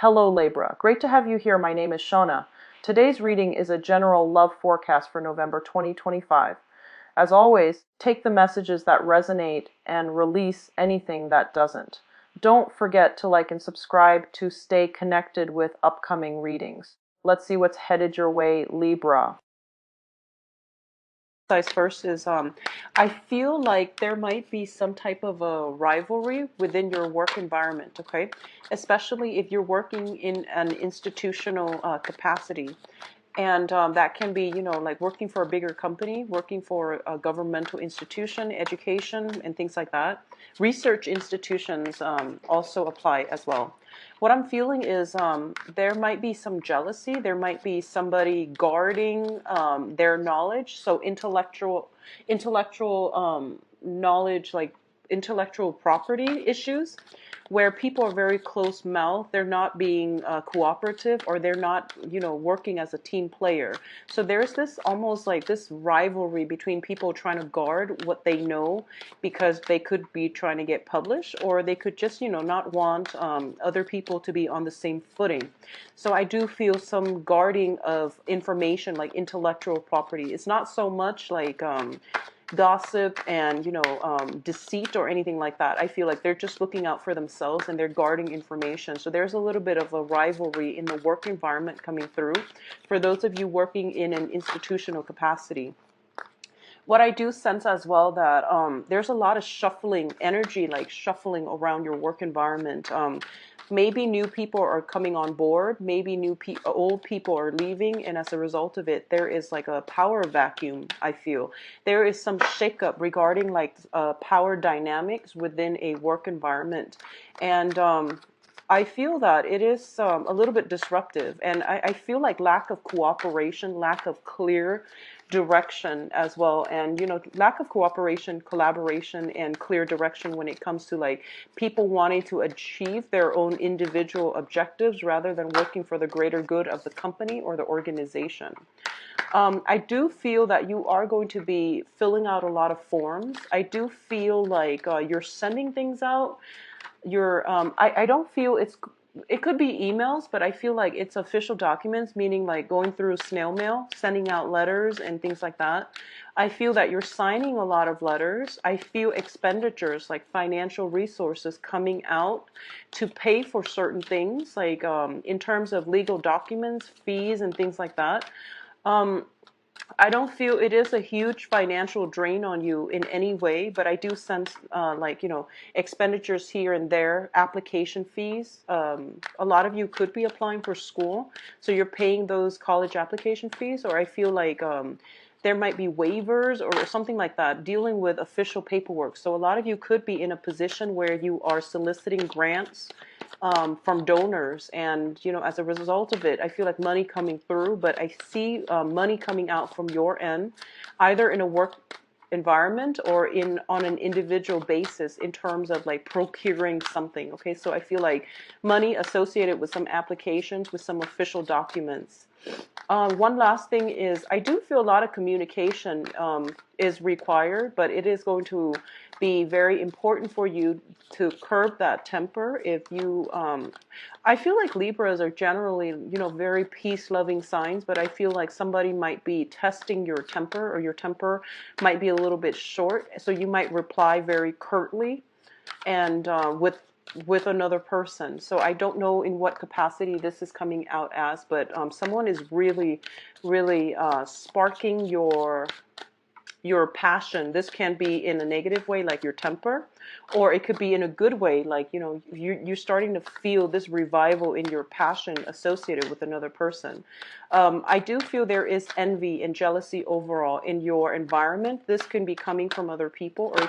Hello Libra, great to have you here. My name is Shona. Today's reading is a general love forecast for November 2025. As always, take the messages that resonate and release anything that doesn't. Don't forget to like and subscribe to stay connected with upcoming readings. Let's see what's headed your way, Libra. First is I feel like there might be some type of a rivalry within your work environment, okay? Especially if you're working in an institutional capacity. And that can be, like working for a bigger company, working for a governmental institution, education, and things like that. Research institutions also apply as well. What I'm feeling is there might be some jealousy. There might be somebody guarding their knowledge. So intellectual knowledge, like intellectual property issues, where people are very close-mouthed. They're not being cooperative, or they're not, working as a team player. So there's this almost like this rivalry between people trying to guard what they know because they could be trying to get published, or they could just, not want other people to be on the same footing. So I do feel some guarding of information, like intellectual property. It's not so much like gossip and deceit or anything like that. I feel like they're just looking out for themselves and they're guarding information. So there's a little bit of a rivalry in the work environment coming through for those of you working in an institutional capacity. What I do sense as well that there's a lot of shuffling energy, like shuffling around your work environment. Maybe new people are coming on board, maybe old people are leaving, and as a result of it, there is like a power vacuum, I feel. There is some shakeup regarding like power dynamics within a work environment. And I feel that it is a little bit disruptive, and I feel like lack of cooperation, lack of clear direction as well, and lack of cooperation, collaboration, and clear direction when it comes to like people wanting to achieve their own individual objectives rather than working for the greater good of the company or the organization. I do feel that you are going to be filling out a lot of forms. I do feel like you're sending things out. I don't feel it could be emails, but I feel like it's official documents, meaning like going through snail mail, sending out letters and things like that. I feel that you're signing a lot of letters. I feel expenditures, like financial resources coming out to pay for certain things, like in terms of legal documents, fees, and things like that. I don't feel it is a huge financial drain on you in any way, but I do sense expenditures here and there, application fees. A lot of you could be applying for school, so you're paying those college application fees, or I feel like there might be waivers or something like that, dealing with official paperwork. So a lot of you could be in a position where you are soliciting grants from donors, and as a result of it, I feel like money coming through, but I see money coming out from your end, either in a work environment or on an individual basis in terms of like procuring something. Okay, so I feel like money associated with some applications, with some official documents. One last thing is I do feel a lot of communication is required, but it is going to be very important for you to curb that temper. If you, I feel like Libras are generally, very peace-loving signs, but I feel like somebody might be testing your temper, or your temper might be a little bit short, so you might reply very curtly and with another person. So I don't know in what capacity this is coming out as, but someone is really, really sparking your passion. This can be in a negative way, like your temper, or it could be in a good way, like you're starting to feel this revival in your passion associated with another person. I do feel there is envy and jealousy overall in your environment. This can be coming from other people, or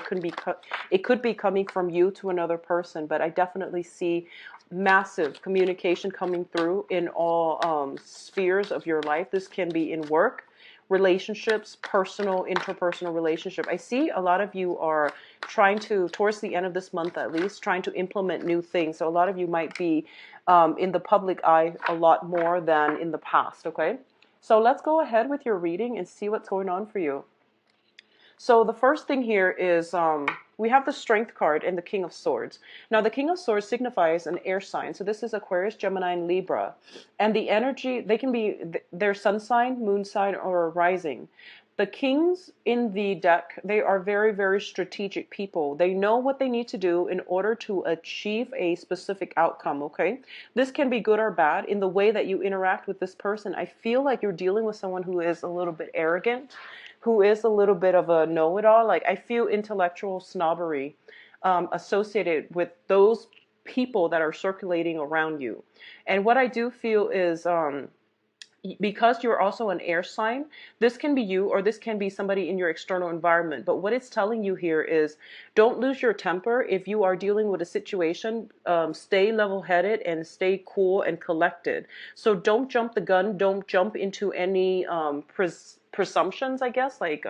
it could be coming from you to another person, but I definitely see massive communication coming through in all spheres of your life. This can be in work, relationships, personal, interpersonal relationship. I see a lot of you are trying to, towards the end of this month at least, trying to implement new things. So a lot of you might be in the public eye a lot more than in the past, okay? So let's go ahead with your reading and see what's going on for you. So the first thing here is We have the Strength card and the King of Swords. Now, the King of Swords signifies an air sign. So this is Aquarius, Gemini, and Libra. And the energy, they can be their sun sign, moon sign, or rising. The kings in the deck, they are very, very strategic people. They know what they need to do in order to achieve a specific outcome, okay? This can be good or bad in the way that you interact with this person. I feel like you're dealing with someone who is a little bit arrogant, who is a little bit of a know-it-all. Like, I feel intellectual snobbery associated with those people that are circulating around you. And what I do feel is because you're also an air sign, this can be you or this can be somebody in your external environment. But what it's telling you here is don't lose your temper. If you are dealing with a situation, stay level-headed and stay cool and collected. So don't jump the gun. Don't jump into any presumptions, I guess, like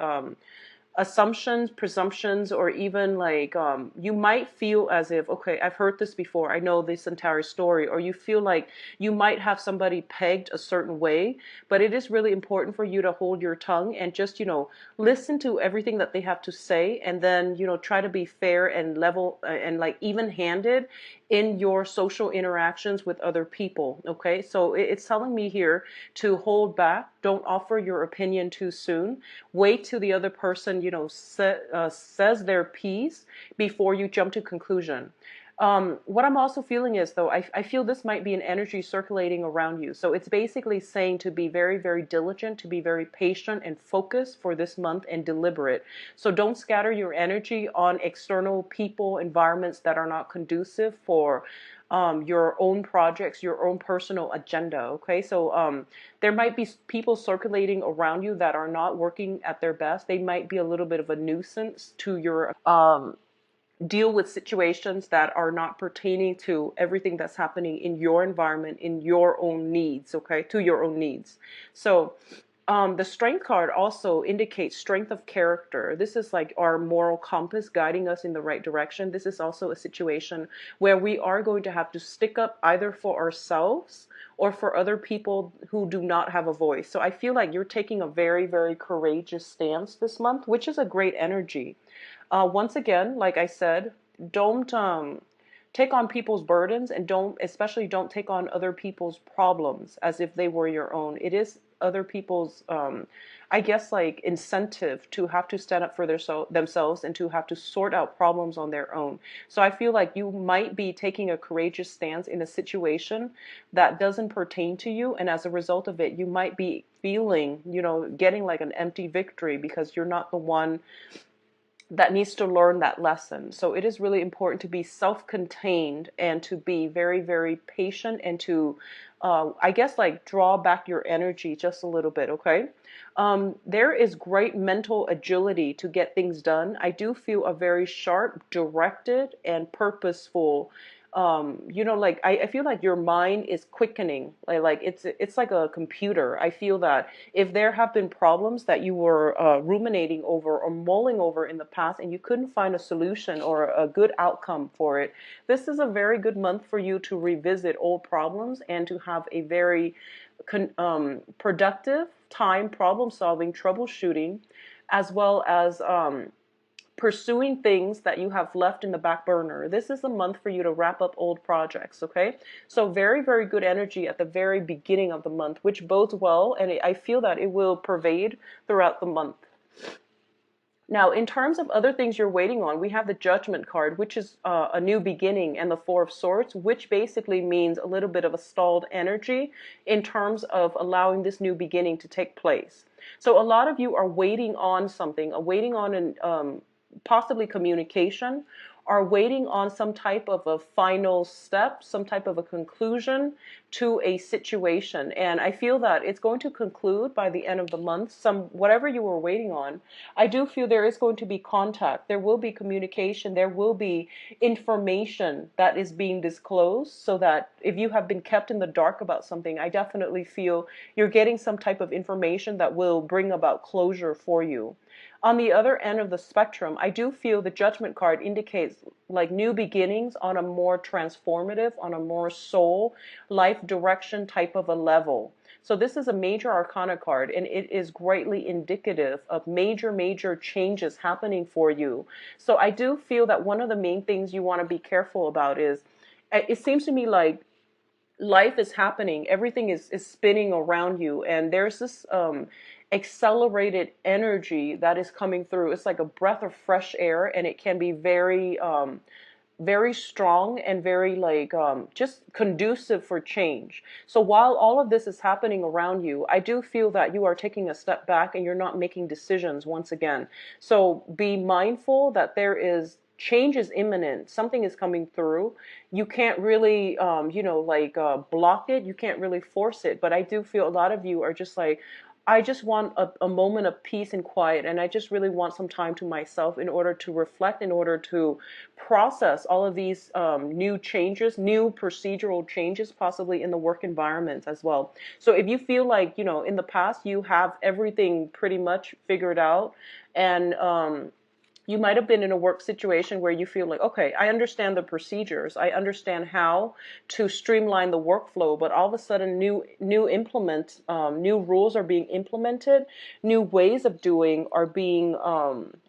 assumptions, presumptions, or even like you might feel as if, okay, I've heard this before, I know this entire story, or you feel like you might have somebody pegged a certain way, but it is really important for you to hold your tongue and just, listen to everything that they have to say, and then, try to be fair and level and like even-handed in your social interactions with other people. Okay, so it's telling me here to hold back. Don't offer your opinion too soon. Wait till the other person says their piece before you jump to conclusion. What I'm also feeling is, though, I feel this might be an energy circulating around you. So it's basically saying to be very, very diligent, to be very patient and focused for this month and deliberate. So don't scatter your energy on external people, environments that are not conducive for your own projects, your own personal agenda. Okay, so there might be people circulating around you that are not working at their best. They might be a little bit of a nuisance to your deal with situations that are not pertaining to everything that's happening in your environment, in your own needs, okay, to your own needs. So the Strength card also indicates strength of character. This is like our moral compass guiding us in the right direction. This is also a situation where we are going to have to stick up either for ourselves or for other people who do not have a voice. So I feel like you're taking a very, very courageous stance this month, which is a great energy. Once again, like I said, don't take on people's burdens, and especially don't take on other people's problems as if they were your own. It is other people's, I guess, like incentive to have to stand up for themselves and to have to sort out problems on their own. So I feel like you might be taking a courageous stance in a situation that doesn't pertain to you, and as a result of it, you might be feeling, getting like an empty victory because you're not the one that needs to learn that lesson. So it is really important to be self-contained and to be very, very patient and to, I guess, like draw back your energy just a little bit, okay? There is great mental agility to get things done. I do feel a very sharp, directed, and purposeful like I feel like your mind is quickening. Like it's like a computer. I feel that if there have been problems that you were ruminating over or mulling over in the past and you couldn't find a solution or a good outcome for it, this is a very good month for you to revisit old problems and to have a very productive time problem solving, troubleshooting, as well as pursuing things that you have left in the back burner. This is a month for you to wrap up old projects, okay? So very, very good energy at the very beginning of the month, which bodes well, and I feel that it will pervade throughout the month. Now, in terms of other things you're waiting on, we have the Judgment card, which is a new beginning, and the Four of Swords, which basically means a little bit of a stalled energy in terms of allowing this new beginning to take place. So a lot of you are waiting on something, waiting on an possibly communication, are waiting on some type of a final step, some type of a conclusion to a situation. And I feel that it's going to conclude by the end of the month, whatever you were waiting on. I do feel there is going to be contact, there will be communication, there will be information that is being disclosed, so that if you have been kept in the dark about something, I definitely feel you're getting some type of information that will bring about closure for you. On the other end of the spectrum, I do feel the Judgment card indicates like new beginnings on a more transformative, on a more soul, life direction type of a level. So this is a major arcana card, and it is greatly indicative of major changes happening for you. So I do feel that one of the main things you want to be careful about is, it seems to me like life is happening, everything is spinning around you, and there's this accelerated energy that is coming through. It's like a breath of fresh air, and it can be very strong and very like just conducive for change. So while all of this is happening around you, I do feel that you are taking a step back and you're not making decisions once again. So be mindful that there is change is imminent. Something is coming through. You can't really block it. You can't really force it. But I do feel a lot of you are just like, I just want a moment of peace and quiet, and I just really want some time to myself in order to reflect, in order to process all of these new changes, new procedural changes, possibly in the work environment as well. So if you feel like, in the past you have everything pretty much figured out, and you might have been in a work situation where you feel like, okay, I understand the procedures, I understand how to streamline the workflow, but all of a sudden new rules are being implemented, new ways of doing are being,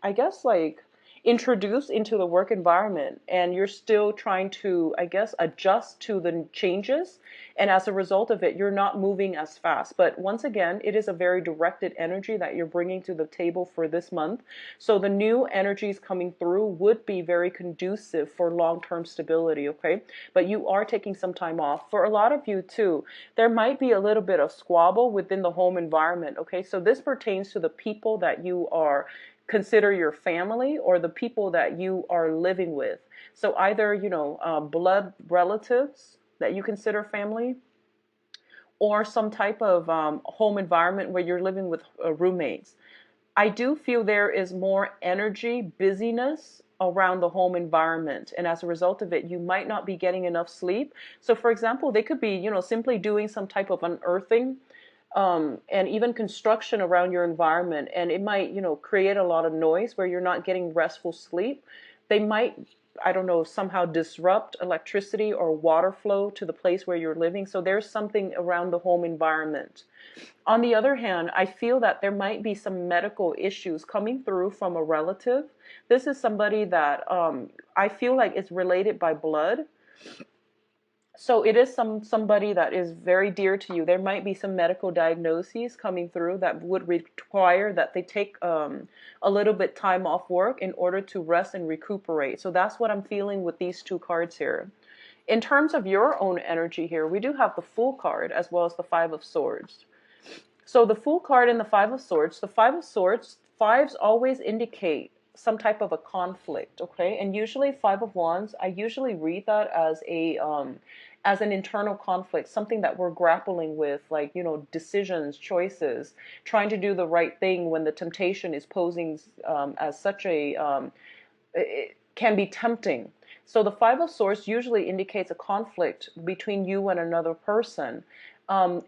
I guess, like introduced into the work environment, and you're still trying to, I guess, adjust to the changes, and as a result of it, you're not moving as fast. But once again, it is a very directed energy that you're bringing to the table for this month. So the new energies coming through would be very conducive for long-term stability, okay? But you are taking some time off. For a lot of you too, there might be a little bit of squabble within the home environment, okay? So this pertains to the people that you are consider your family, or the people that you are living with. So either, blood relatives that you consider family, or some type of home environment where you're living with roommates. I do feel there is more energy, busyness around the home environment, and as a result of it, you might not be getting enough sleep. So for example, they could be, simply doing some type of unearthing, and even construction around your environment, and it might, create a lot of noise where you're not getting restful sleep. They might, I don't know, somehow disrupt electricity or water flow to the place where you're living. So there's something around the home environment. On the other hand, I feel that there might be some medical issues coming through from a relative. This is somebody that I feel like is related by blood. So it is somebody that is very dear to you. There might be some medical diagnoses coming through that would require that they take a little bit time off work in order to rest and recuperate. So that's what I'm feeling with these two cards here. In terms of your own energy here, we do have the Fool card as well as the Five of Swords. So the Fool card and the Five of Swords, the Five of Swords, fives always indicate some type of a conflict, okay? And usually Five of Wands, I usually read that as an internal conflict, something that we're grappling with, like, decisions, choices, trying to do the right thing when the temptation is posing as such it can be tempting. So the Five of Swords usually indicates a conflict between you and another person.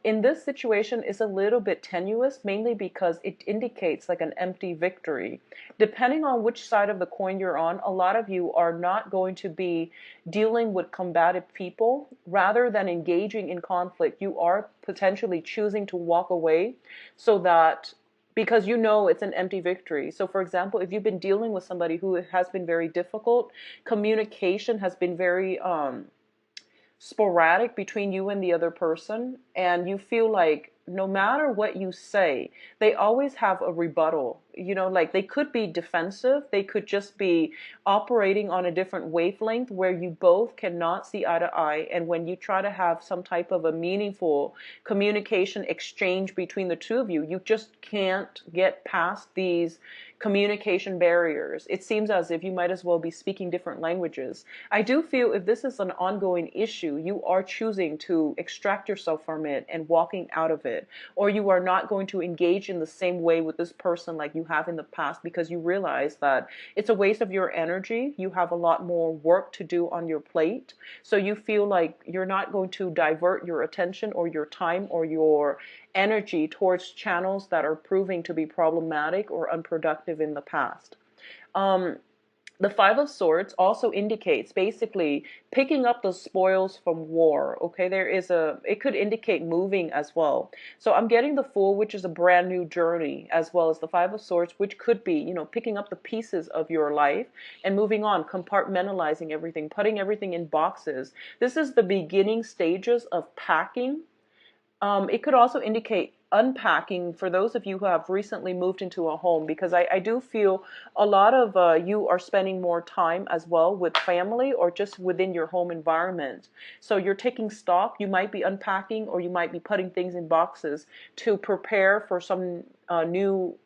In this situation is a little bit tenuous, mainly because it indicates like an empty victory. Depending on which side of the coin you're on, a lot of you are not going to be dealing with combative people. Rather than engaging in conflict, you are potentially choosing to walk away, so that, because it's an empty victory. So for example, if you've been dealing with somebody who has been very difficult, communication has been very sporadic between you and the other person, and you feel like no matter what you say, they always have a rebuttal. Like they could be defensive, they could just be operating on a different wavelength where you both cannot see eye to eye. And when you try to have some type of a meaningful communication exchange between the two of you, you just can't get past these communication barriers. It seems as if you might as well be speaking different languages. I do feel if this is an ongoing issue, you are choosing to extract yourself from it and walking out of it, or you are not going to engage in the same way with this person like you have in the past, because you realize that it's a waste of your energy. You have a lot more work to do on your plate, so you feel like you're not going to divert your attention or your time or your energy towards channels that are proving to be problematic or unproductive in the past. The Five of Swords also indicates basically picking up the spoils from war. Okay, it could indicate moving as well. So I'm getting the Fool, which is a brand new journey, as well as the Five of Swords, which could be, picking up the pieces of your life and moving on, compartmentalizing everything, putting everything in boxes. This is the beginning stages of packing. It could also indicate unpacking for those of you who have recently moved into a home, because I do feel a lot of you are spending more time as well with family or just within your home environment. So you're taking stock, you might be unpacking, or you might be putting things in boxes to prepare for some new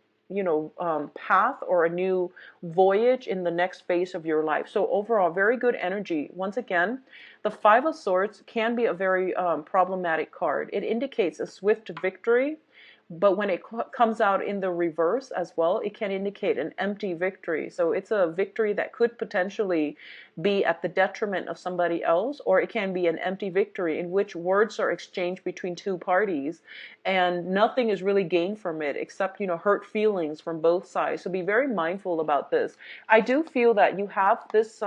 path or a new voyage in the next phase of your life. So overall, very good energy. Once again, the Five of Swords can be a very problematic card. It indicates a swift victory, but when it comes out in the reverse as well, it can indicate an empty victory. So it's a victory that could potentially be at the detriment of somebody else, or it can be an empty victory in which words are exchanged between two parties and nothing is really gained from it except, hurt feelings from both sides. So be very mindful about this. I do feel that you have this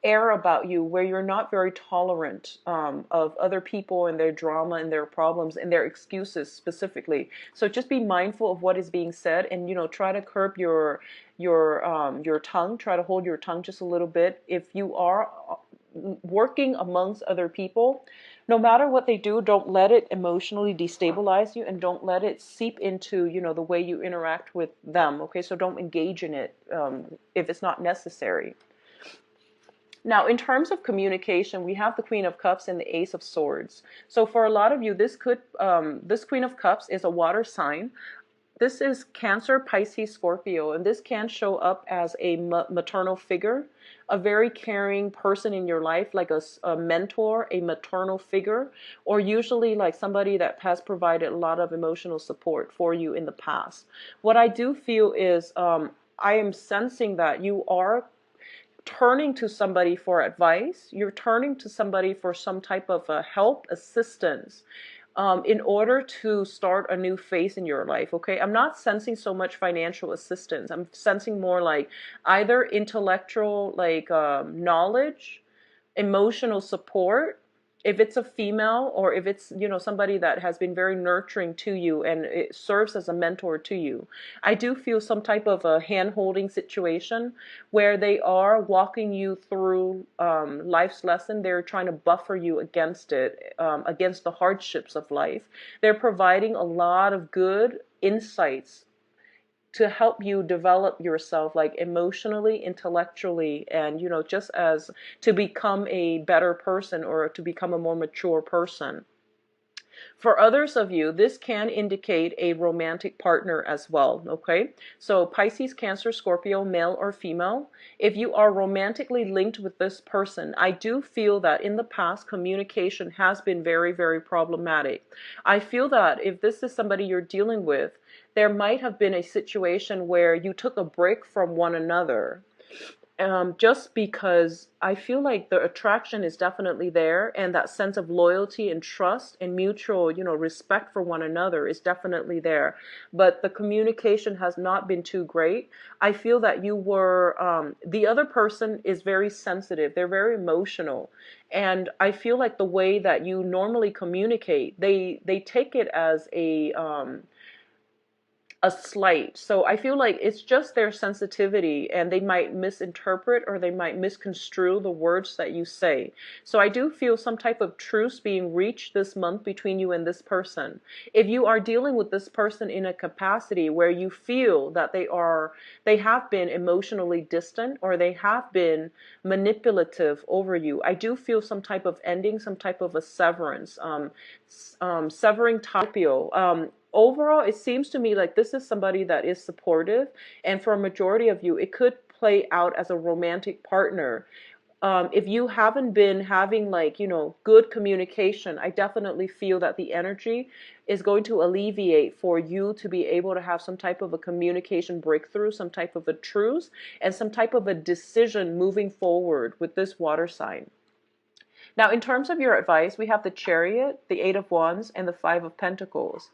air about you where you're not very tolerant of other people and their drama and their problems and their excuses specifically. So just be mindful of what is being said, and try to curb your tongue. Try to hold your tongue just a little bit. If you are working amongst other people, no matter what they do, don't let it emotionally destabilize you, and don't let it seep into the way you interact with them. Okay, so don't engage in it if it's not necessary. Now, in terms of communication, we have the Queen of Cups and the Ace of Swords. So for a lot of you, this Queen of Cups is a water sign. This is Cancer, Pisces, Scorpio, and this can show up as a maternal figure, a very caring person in your life, like a mentor, a maternal figure, or usually like somebody that has provided a lot of emotional support for you in the past. What I do feel is I am sensing that you are turning to somebody for advice. You're turning to somebody for some type of help, assistance, in order to start a new phase in your life. Okay, I'm not sensing so much financial assistance. I'm sensing more like either intellectual, like knowledge, emotional support, if it's a female, or if it's somebody that has been very nurturing to you and it serves as a mentor to you. I do feel some type of a hand-holding situation where they are walking you through life's lesson. They're trying to buffer you against it, against the hardships of life. They're providing a lot of good insights to help you develop yourself, like emotionally, intellectually, and just as to become a better person or to become a more mature person. For others of you, this can indicate a romantic partner as well, okay? So Pisces, Cancer, Scorpio, male or female, if you are romantically linked with this person, I do feel that in the past, communication has been very, very problematic. I feel that if this is somebody you're dealing with, there might have been a situation where you took a break from one another. Just because I feel like the attraction is definitely there, and that sense of loyalty and trust and mutual, respect for one another is definitely there. But the communication has not been too great. I feel that the other person is very sensitive. They're very emotional. And I feel like the way that you normally communicate, they take it as a slight. So I feel like it's just their sensitivity, and they might misinterpret or they might misconstrue the words that you say. So I do feel some type of truce being reached this month between you and this person. If you are dealing with this person in a capacity where you feel that they have been emotionally distant, or they have been manipulative over you, I do feel some type of ending, some type of a severance, severing Tapio. Overall, it seems to me like this is somebody that is supportive, and for a majority of you, it could play out as a romantic partner. If you haven't been having good communication, I definitely feel that the energy is going to alleviate for you to be able to have some type of a communication breakthrough, some type of a truce, and some type of a decision moving forward with this water sign. Now, in terms of your advice, we have the Chariot, the Eight of Wands, and the Five of Pentacles.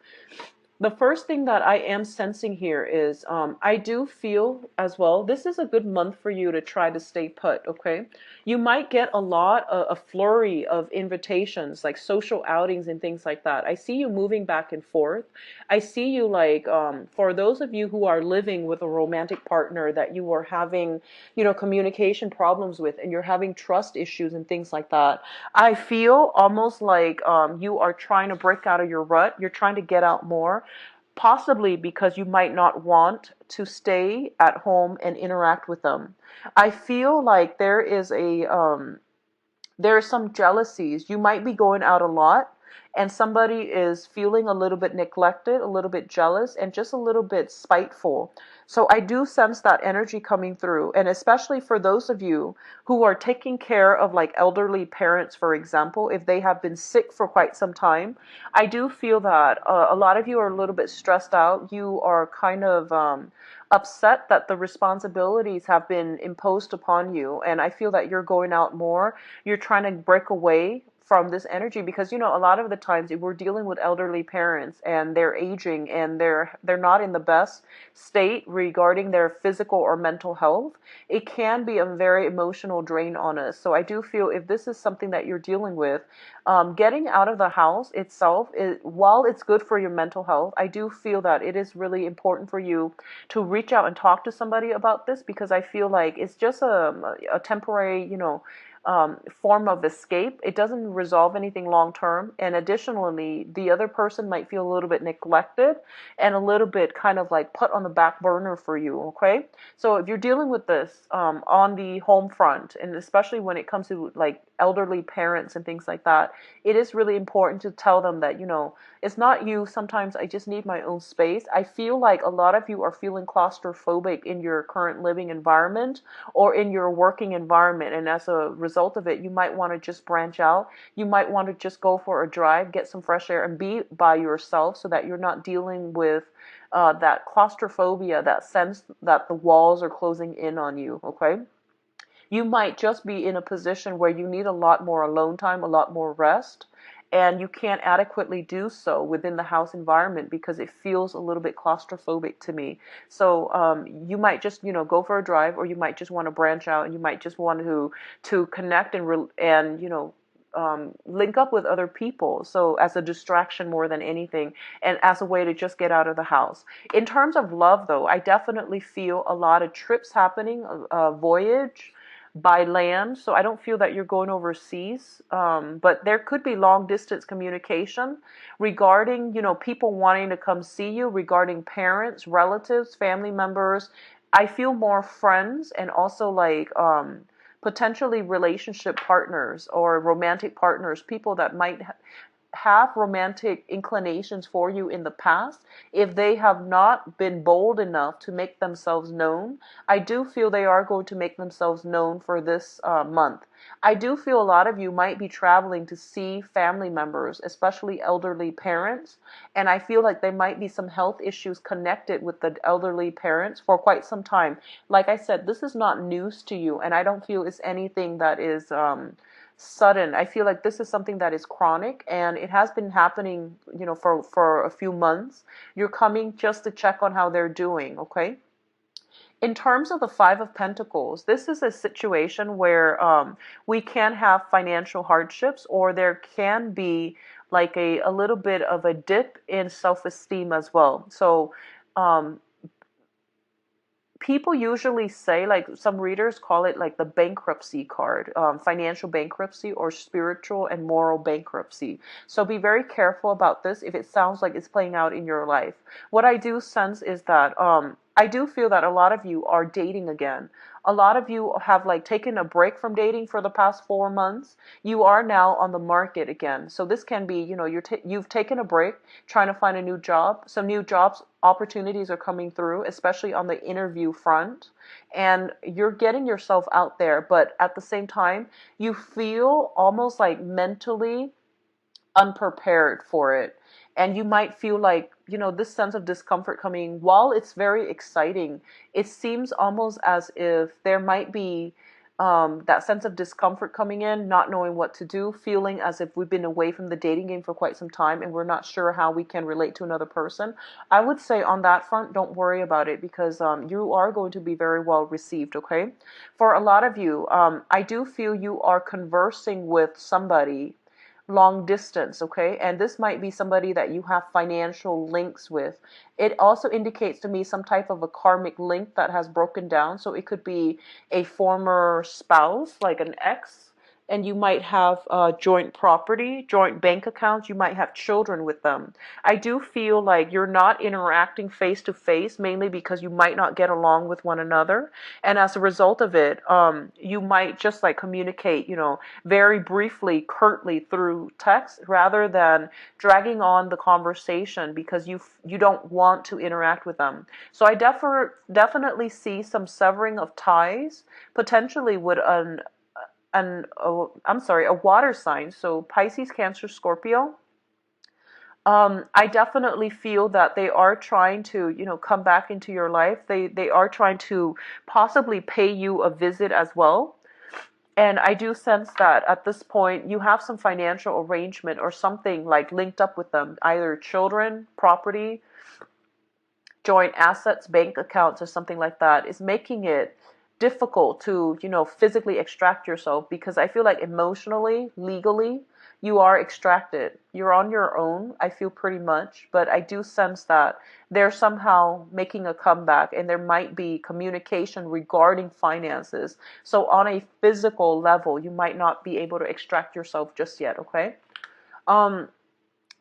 The first thing that I am sensing here is I do feel as well, this is a good month for you to try to stay put, okay? You might get a flurry of invitations, like social outings and things like that. I see you moving back and forth. I see you like, for those of you who are living with a romantic partner that you are having, communication problems with, and you're having trust issues and things like that. I feel almost like you are trying to break out of your rut. You're trying to get out more, possibly because you might not want to stay at home and interact with them. I feel like there are some jealousies. You might be going out a lot and somebody is feeling a little bit neglected, a little bit jealous, and just a little bit spiteful. So I do sense that energy coming through. And especially for those of you who are taking care of like elderly parents, for example, if they have been sick for quite some time, I do feel that a lot of you are a little bit stressed out. You are kind of upset that the responsibilities have been imposed upon you. And I feel that you're going out more. You're trying to break away from this energy because a lot of the times if we're dealing with elderly parents and they're aging and they're not in the best state regarding their physical or mental health, it can be a very emotional drain on us. So I do feel if this is something that you're dealing with, getting out of the house itself, while it's good for your mental health, I do feel that it is really important for you to reach out and talk to somebody about this, because I feel like it's just a temporary, form of escape. It doesn't resolve anything long term. And additionally, the other person might feel a little bit neglected and a little bit kind of like put on the back burner for you. Okay. So if you're dealing with this on the home front, and especially when it comes to like elderly parents and things like that, it is really important to tell them that, it's not you. Sometimes I just need my own space. I feel like a lot of you are feeling claustrophobic in your current living environment or in your working environment. And as a result of it, you might want to just branch out. You might want to just go for a drive, get some fresh air, and be by yourself so that you're not dealing with that claustrophobia, that sense that the walls are closing in on you, okay? You might just be in a position where you need a lot more alone time, a lot more rest, and you can't adequately do so within the house environment because it feels a little bit claustrophobic to me. So you might just, go for a drive, or you might just want to branch out, and you might just want to connect and link up with other people. So as a distraction more than anything, and as a way to just get out of the house. In terms of love, though, I definitely feel a lot of trips happening, a voyage by land. So I don't feel that you're going overseas, but there could be long distance communication regarding, people wanting to come see you, regarding parents, relatives, family members. I feel more friends, and also like potentially relationship partners or romantic partners, people that might have romantic inclinations for you in the past. If they have not been bold enough to make themselves known, I do feel they are going to make themselves known for this month. I do feel a lot of you might be traveling to see family members, especially elderly parents, and I feel like there might be some health issues connected with the elderly parents for quite some time. Like I said, this is not news to you, and I don't feel it's anything that is sudden. I feel like this is something that is chronic, and it has been happening, for a few months. You're coming just to check on how they're doing, okay? In terms of the Five of Pentacles, this is a situation where we can have financial hardships, or there can be like a little bit of a dip in self-esteem as well. So um, people usually say, like some readers call it like the bankruptcy card, financial bankruptcy or spiritual and moral bankruptcy. So be very careful about this if it sounds like it's playing out in your life. What I do sense is that I do feel that a lot of you are dating again. A lot of you have like taken a break from dating for the past 4 months. You are now on the market again. So this can be, you've taken a break trying to find a new job. Some new jobs opportunities are coming through, especially on the interview front. And you're getting yourself out there, but at the same time, you feel almost like mentally unprepared for it. And you might feel like, this sense of discomfort coming. While it's very exciting, it seems almost as if there might be that sense of discomfort coming in, not knowing what to do, feeling as if we've been away from the dating game for quite some time and we're not sure how we can relate to another person. I would say on that front, don't worry about it, because you are going to be very well received, okay? For a lot of you, I do feel you are conversing with somebody long distance, okay? And this might be somebody that you have financial links with. It also indicates to me some type of a karmic link that has broken down. So it could be a former spouse, like an ex, and you might have joint property, joint bank accounts. You might have children with them. I do feel like you're not interacting face to face, mainly because you might not get along with one another. And as a result of it, you might just like communicate, very briefly, curtly through text, rather than dragging on the conversation because you don't want to interact with them. So I definitely see some severing of ties, potentially with a water sign, so Pisces, Cancer, Scorpio. I definitely feel that they are trying to, come back into your life. They are trying to possibly pay you a visit as well. And I do sense that at this point you have some financial arrangement or something like linked up with them, either children, property, joint assets, bank accounts, or something like that, is making it difficult to, physically extract yourself, because I feel like emotionally, legally, you are extracted. You're on your own, I feel, pretty much, but I do sense that they're somehow making a comeback and there might be communication regarding finances. So on a physical level, you might not be able to extract yourself just yet, okay?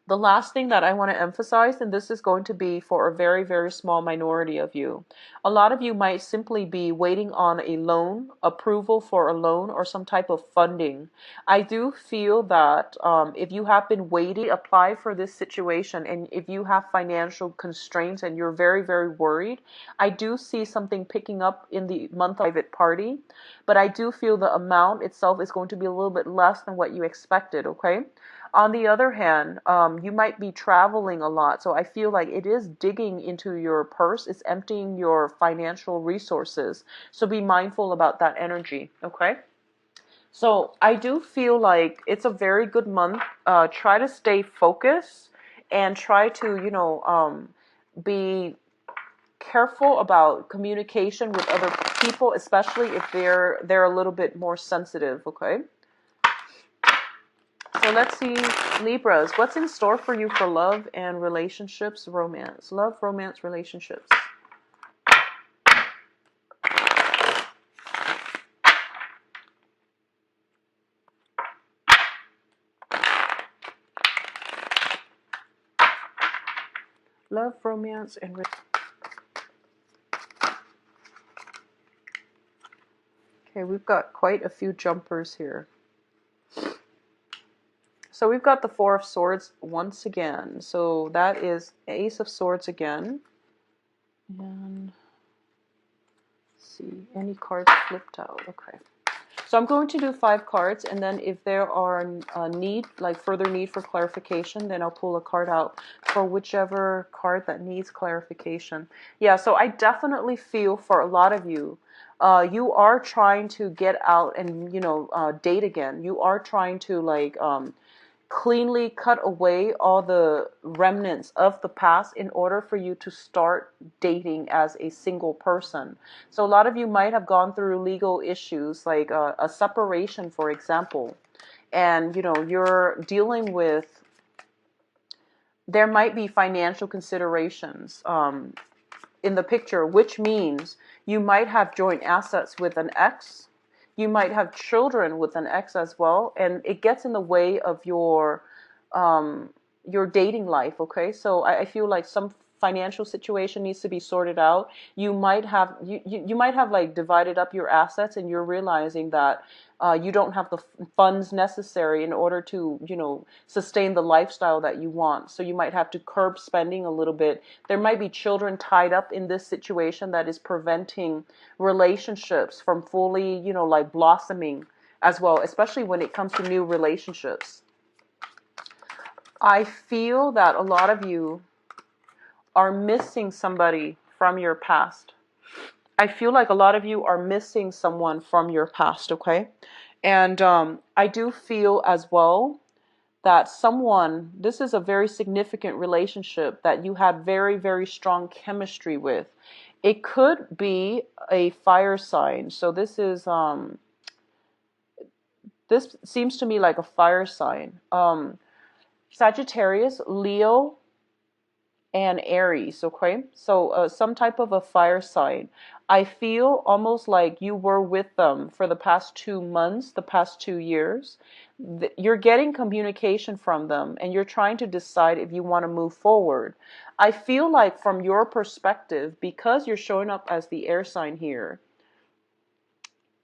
The last thing that I want to emphasize, and this is going to be for a very, very small minority of you. A lot of you might simply be waiting on a loan, approval for a loan, or some type of funding. I do feel that if you have been waiting, apply for this situation, and if you have financial constraints and you're very, very worried, I do see something picking up in the month of private party, but I do feel the amount itself is going to be a little bit less than what you expected, okay? On the other hand, you might be traveling a lot. So I feel like it is digging into your purse. It's emptying your financial resources. So be mindful about that energy, okay? So I do feel like it's a very good month. Try to stay focused and try to, be careful about communication with other people, especially if they're a little bit more sensitive, okay? So let's see, Libras, what's in store for you for love and relationships, romance? Love, romance, relationships. Love, romance, and okay, we've got quite a few jumpers here. So we've got the Four of Swords once again. So that is Ace of Swords again. And let's see, any cards flipped out. Okay. So I'm going to do 5 cards, and then if there are further need for clarification, then I'll pull a card out for whichever card that needs clarification. Yeah, so I definitely feel for a lot of you, you are trying to get out and, date again. You are trying to cleanly cut away all the remnants of the past in order for you to start dating as a single person. So a lot of you might have gone through legal issues, like a separation, for example, and you're dealing with, there might be financial considerations in the picture, which means you might have joint assets with an ex. You might have children with an ex as well, and it gets in the way of your dating life, okay? So I feel like some financial situation needs to be sorted out. You might have you might have like divided up your assets, and you're realizing that you don't have the funds necessary in order to, sustain the lifestyle that you want. So you might have to curb spending a little bit. There might be children tied up in this situation that is preventing relationships from fully, blossoming as well, especially when it comes to new relationships. I feel that a lot of you are missing somebody from your past. I feel like a lot of you are missing someone from your past, okay? And I do feel as well that someone, this is a very significant relationship that you had very, very strong chemistry with. It could be a fire sign. So this seems to me like a fire sign. Sagittarius, Leo, and Aries, okay? So some type of a fire sign. I feel almost like you were with them for the past 2 months, the past 2 years. You're getting communication from them and you're trying to decide if you want to move forward. I feel like from your perspective, because you're showing up as the air sign here,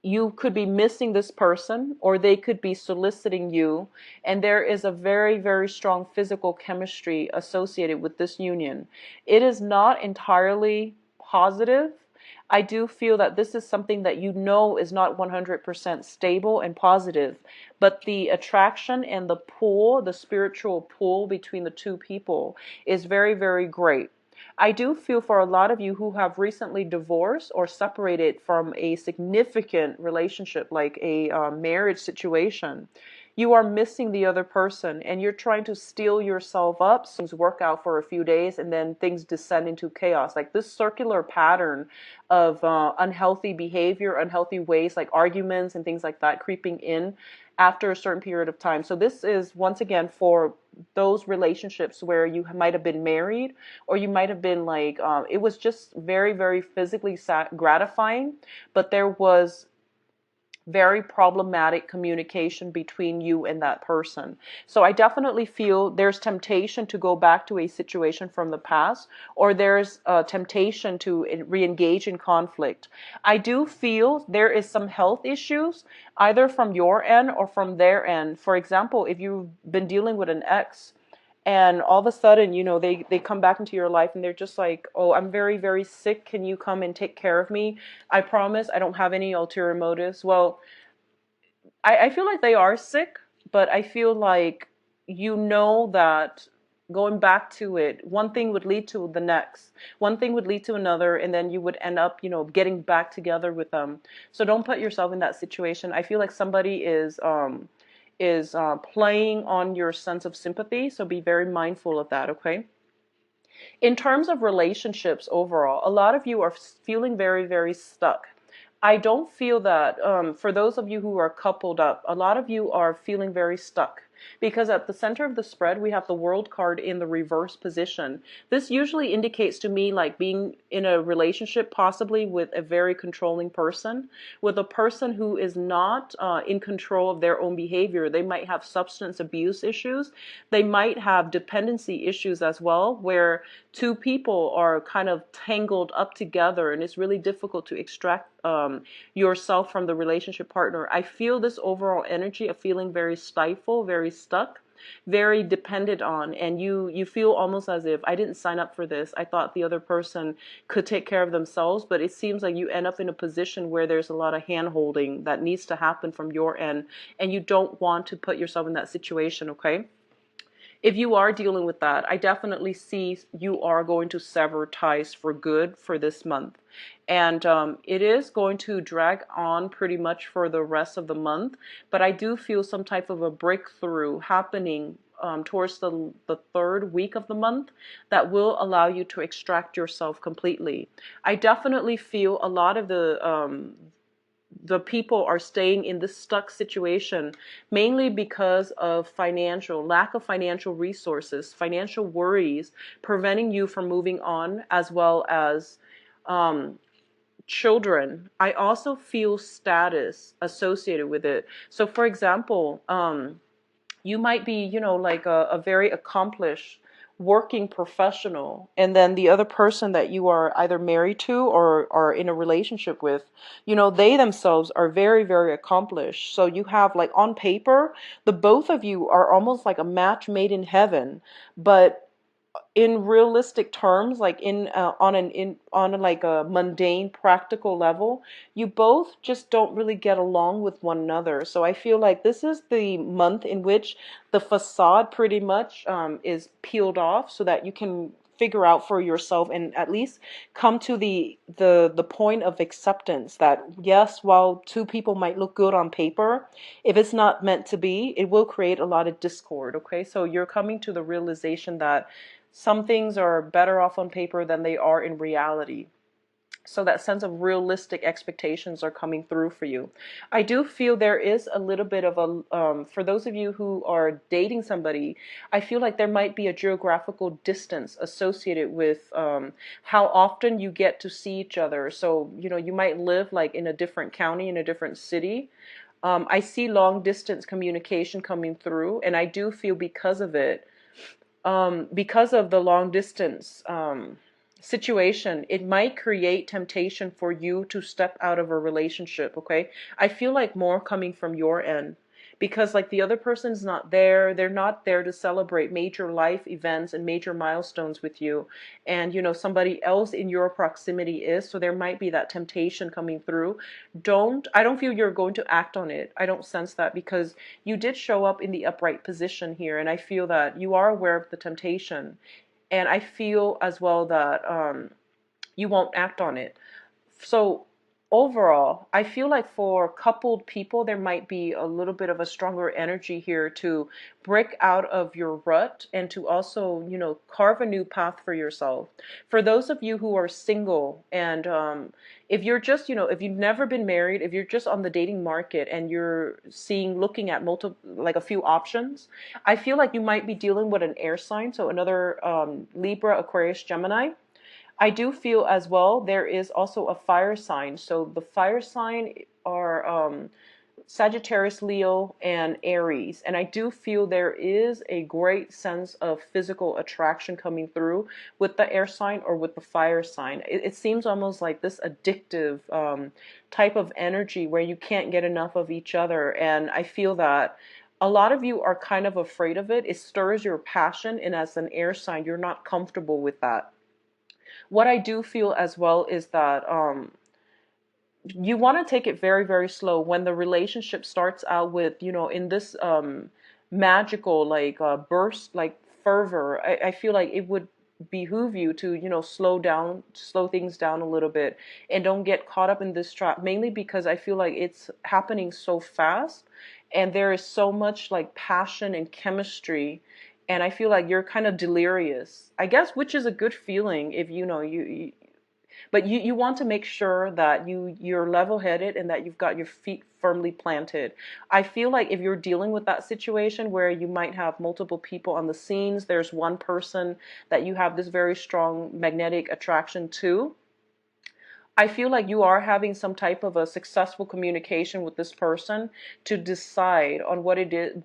you could be missing this person or they could be soliciting you, and there is a very, very strong physical chemistry associated with this union. It is not entirely positive. I do feel that this is something that you know is not 100% stable and positive, but the attraction and the pull, the spiritual pull between the two people is very, very great. I do feel for a lot of you who have recently divorced or separated from a significant relationship, like a marriage situation, you are missing the other person and you're trying to steel yourself up. So things work out for a few days and then things descend into chaos. Like this circular pattern of unhealthy behavior, unhealthy ways, like arguments and things like that creeping in after a certain period of time. So this is once again for those relationships where you might have been married or you might have been like, it was just very, very physically gratifying, but there was very problematic communication between you and that person. So I definitely feel there's temptation to go back to a situation from the past, or there's a temptation to re-engage in conflict. I do feel there is some health issues, either from your end or from their end. For example, if you've been dealing with an ex, and all of a sudden, they come back into your life and they're just like, oh, I'm very, very sick. Can you come and take care of me? I promise I don't have any ulterior motives. Well, I feel like they are sick, but I feel like that going back to it, one thing would lead to the next. One thing would lead to another, and then you would end up, getting back together with them. So don't put yourself in that situation. I feel like somebody is playing on your sense of sympathy, so be very mindful of that, okay? In terms of relationships overall, a lot of you are feeling very, very stuck. I don't feel that for those of you who are coupled up, a lot of you are feeling very stuck because at the center of the spread, we have the World card in the reverse position. This usually indicates to me like being in a relationship, possibly with a very controlling person, with a person who is not in control of their own behavior. They might have substance abuse issues. They might have dependency issues as well, where two people are kind of tangled up together and it's really difficult to extract yourself from the relationship partner. I feel this overall energy of feeling very stifled, very stuck, very dependent on, and you feel almost as if I didn't sign up for this. I thought the other person could take care of themselves, but it seems like you end up in a position where there's a lot of hand holding that needs to happen from your end, and you don't want to put yourself in that situation, okay? If you are dealing with that, I definitely see you are going to sever ties for good for this month. And it is going to drag on pretty much for the rest of the month. But I do feel some type of a breakthrough happening towards the third week of the month that will allow you to extract yourself completely. I definitely feel a lot of the people are staying in this stuck situation mainly because of lack of financial resources, financial worries preventing you from moving on, as well as children. I also feel status associated with it. So for example, you might be, like a very accomplished working professional, and then the other person that you are either married to or are in a relationship with, they themselves are very, very accomplished. So you have, like, on paper, the both of you are almost like a match made in heaven, but in realistic terms, like on like a mundane practical level, you both just don't really get along with one another. So I feel like this is the month in which the facade pretty much is peeled off so that you can figure out for yourself and at least come to the point of acceptance that yes, while two people might look good on paper, if it's not meant to be, it will create a lot of discord. Okay, so you're coming to the realization that some things are better off on paper than they are in reality. So that sense of realistic expectations are coming through for you. I do feel there is a little bit of a, for those of you who are dating somebody, I feel like there might be a geographical distance associated with how often you get to see each other. So, you know, you might live like in a different county, in a different city. I see long distance communication coming through, and I do feel because of it, because of the long distance situation, it might create temptation for you to step out of a relationship. Okay, I feel like more coming from your end because like the other person's not there, they're not there to celebrate major life events and major milestones with you, and you know somebody else in your proximity is, so there might be that temptation coming through. I don't feel you're going to act on it. I don't sense that because you did show up in the upright position here, and I feel that you are aware of the temptation, and I feel as well that you won't act on it. So overall, I feel like for coupled people, there might be a little bit of a stronger energy here to break out of your rut and to also, you know, carve a new path for yourself. For those of you who are single and if you're just, you know, if you've never been married, if you're just on the dating market and you're looking at multiple, like a few options, I feel like you might be dealing with an air sign, so another Libra, Aquarius, Gemini. I do feel as well there is also a fire sign. So the fire sign are Sagittarius, Leo, and Aries. And I do feel there is a great sense of physical attraction coming through with the air sign or with the fire sign. It seems almost like this addictive type of energy where you can't get enough of each other. And I feel that a lot of you are kind of afraid of it. It stirs your passion. And as an air sign, you're not comfortable with that. What I do feel as well is that you want to take it very, very slow when the relationship starts out with, you know, in this magical, like, burst, like fervor. I feel like it would behoove you to, you know, slow things down a little bit and don't get caught up in this trap, mainly because I feel like it's happening so fast and there is so much like passion and chemistry, and I feel like you're kind of delirious, I guess, which is a good feeling if you know but you want to make sure that you're level-headed and that you've got your feet firmly planted. I feel like if you're dealing with that situation where you might have multiple people on the scenes, there's one person that you have this very strong magnetic attraction to, I feel like you are having some type of a successful communication with this person to decide on what it is,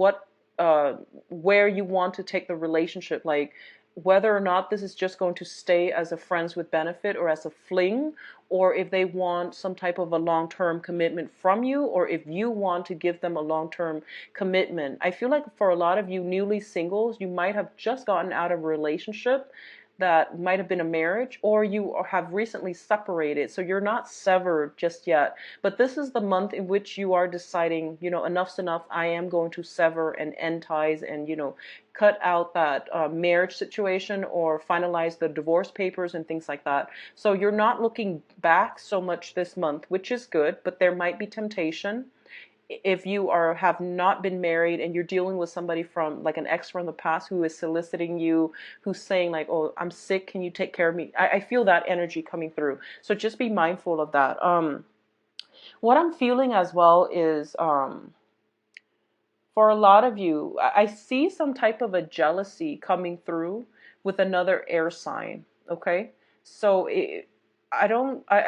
where you want to take the relationship, like whether or not this is just going to stay as a friends with benefit or as a fling, or if they want some type of a long-term commitment from you, or if you want to give them a long-term commitment. I feel like for a lot of you newly singles, you might have just gotten out of a relationship that might have been a marriage, or you have recently separated, so you're not severed just yet, but this is the month in which you are deciding, you know, enough's enough, I am going to sever and end ties and, you know, cut out that marriage situation or finalize the divorce papers and things like that. So you're not looking back so much this month, which is good, but there might be temptation if you have not been married and you're dealing with somebody from like an ex from the past who is soliciting you, who's saying like, oh, I'm sick, can you take care of me? I feel that energy coming through, so just be mindful of that. What I'm feeling as well is for a lot of you, I see some type of a jealousy coming through with another air sign. Okay, so I don't. I'm